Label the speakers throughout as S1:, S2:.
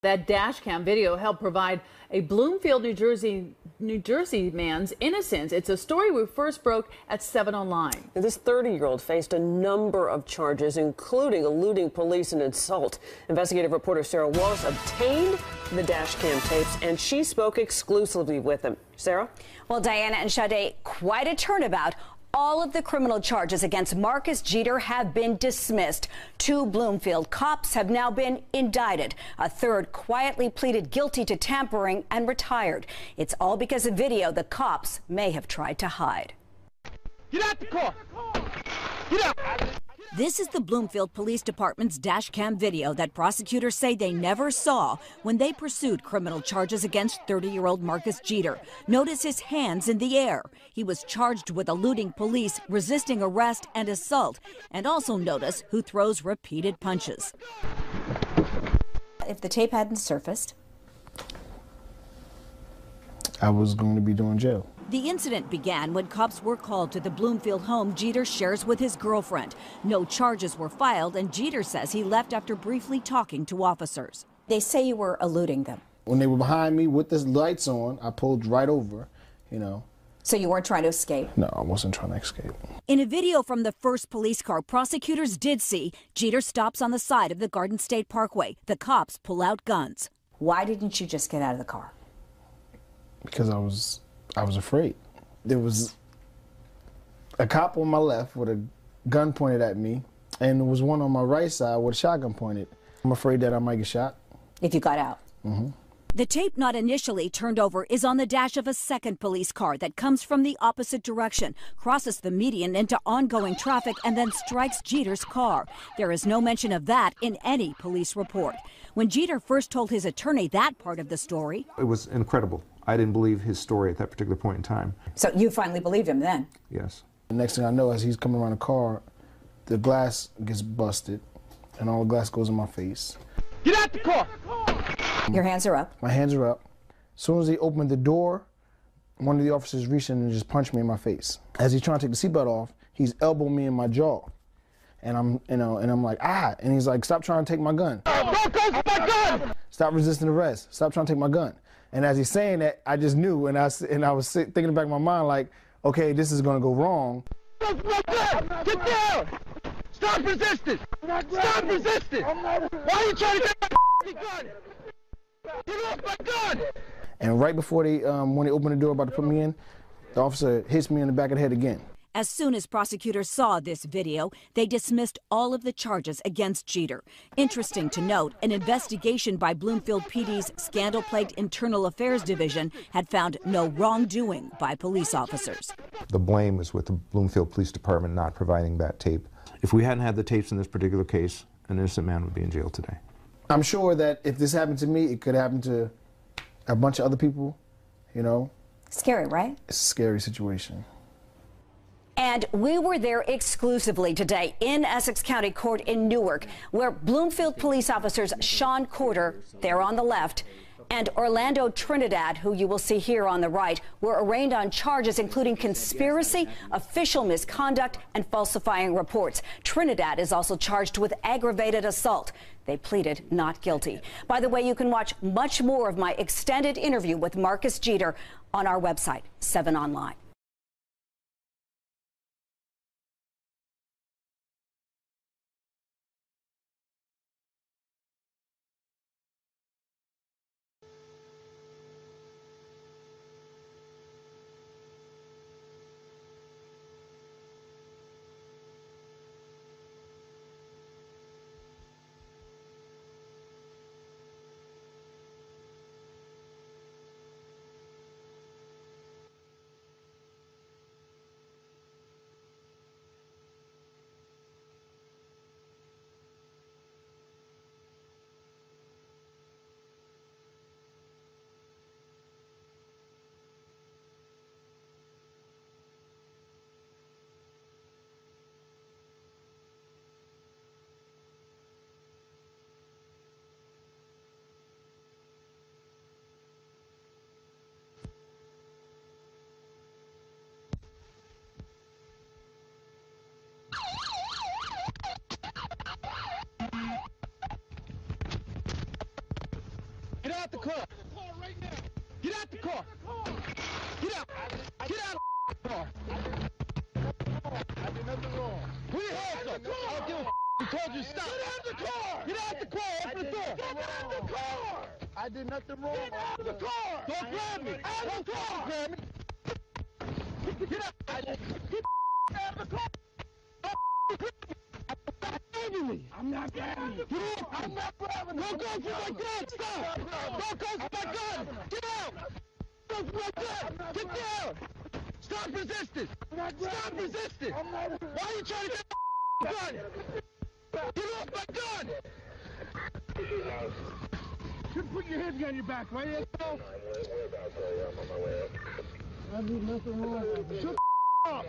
S1: That dash cam video helped provide a Bloomfield, New Jersey man's innocence. It's a story we first broke at 7 Online.
S2: This 30-year-old faced a number of charges, including eluding police and assault. Investigative reporter Sarah Wallace obtained the dash cam tapes, and she spoke exclusively with him. Sarah?
S3: Well, Diana and Sade, quite a turnabout. All of the criminal charges against Marcus Jeter have been dismissed. 2 Bloomfield cops have now been indicted. A third quietly pleaded guilty to tampering and retired. It's all because of video the cops may have tried to hide.
S4: Get out the car! Get out!
S5: This is the Bloomfield Police Department's dash cam video that prosecutors say they never saw when they pursued criminal charges against 30-year-old Marcus Jeter. Notice his hands in the air. He was charged with eluding police, resisting arrest, and assault. And also notice who throws repeated punches.
S3: If the tape hadn't surfaced,
S6: I was going to be doing jail.
S5: The incident began when cops were called to the Bloomfield home Jeter shares with his girlfriend. No charges were filed, and Jeter says he left after briefly talking to officers.
S3: they say you were eluding them.
S6: When they were behind me with the lights on, I pulled right over, you know.
S3: So you weren't trying to escape?
S6: No, I wasn't trying to escape.
S5: In a video from the first police car, prosecutors did see Jeter stops on the side of the Garden State Parkway. The cops pull out guns.
S3: Why didn't you just get out of the car?
S6: Because I was afraid. There was a cop on my left with a gun pointed at me, and there was one on my right side with a shotgun pointed. I'm afraid that I might get shot.
S3: If you got out?
S6: Mm-hmm.
S5: The tape not initially turned over is on the dash of a second police car that comes from the opposite direction, crosses the median into ongoing traffic, and then strikes Jeter's car. There is no mention of that in any police report. When Jeter first told his attorney that part of the story,
S7: it was incredible. I didn't believe his story at that particular point in time.
S3: So you finally believed him then?
S7: Yes.
S6: The next thing I know, as he's coming around the car, the glass gets busted, and all the glass goes in my face.
S4: Get out the car!
S3: Your hands are up?
S6: My hands are up. As soon as he opened the door, one of the officers reached in and just punched me in my face. As he's trying to take the seatbelt off, he's elbowing me in my jaw. And I'm like, ah, and he's like, stop trying to take my gun.
S4: Don't go for my gun!
S6: Stop resisting arrest. Stop trying to take my gun. And as he's saying that, I just knew, and I was thinking in the back of my mind, like, okay, this is gonna go wrong.
S4: Go for my gun! Get down! Stop resisting! Stop resisting! Why are you trying to take my gun? Get off my gun!
S6: And right before when they opened the door about to put me in, the officer hits me in the back of the head again.
S5: as soon as prosecutors saw this video, they dismissed all of the charges against Jeter. Interesting to note, an investigation by Bloomfield PD's scandal-plagued Internal Affairs Division had found no wrongdoing by police officers.
S7: The blame is with the Bloomfield Police Department not providing that tape. If we hadn't had the tapes in this particular case, an innocent man would be in jail today.
S6: I'm sure that if this happened to me, it could happen to a bunch of other people, you know.
S3: Scary, right?
S6: It's a scary situation.
S3: And we were there exclusively today in Essex County Court in Newark, where Bloomfield police officers Sean Corder, there on the left, and Orlando Trinidad, who you will see here on the right, were arraigned on charges including conspiracy, official misconduct, and falsifying reports. Trinidad is also charged with aggravated assault. They pleaded not guilty. By the way, you can watch much more of my extended interview with Marcus Jeter on our website, 7 Online.
S4: out the car. Get out the car. Get out. Get out of the car. I did nothing wrong. Put your hands up. I don't give a he told you to stop. Get out the car. Get out the car. Open the door. Get out the car. I did nothing wrong. Get out of the car. Don't grab me. Out of the car. Grab me. Get out. Get out of the car. I'm not grabbing you. Get out. I'm not grabbing you. Don't go for my gun. Stop. Don't go for my gun. Get out. Go for my gun. Get down. Stop resisting. Stop resisting. Why are you trying to get my gun? Get off my gun. You put your hands behind your back, right? I did nothing wrong. Shut up.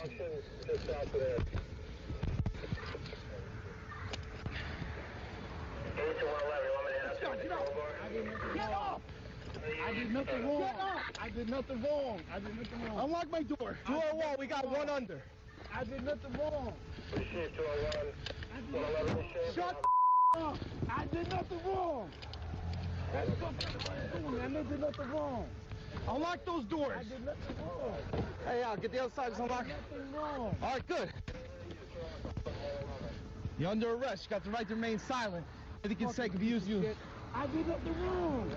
S4: Get off! I did nothing wrong. Get up! I did nothing wrong. I did nothing wrong. Unlock my door. 201, we got one under. I did nothing wrong. Receive 201. Shut the up! I did nothing wrong. That's what I did nothing wrong. Unlock those doors. I did nothing wrong. Hey, get the other side. Just unlock. I did nothing wrong. All right, good. You're under arrest. You got the right to remain silent. Anything you can say can be used to you. I did nothing wrong.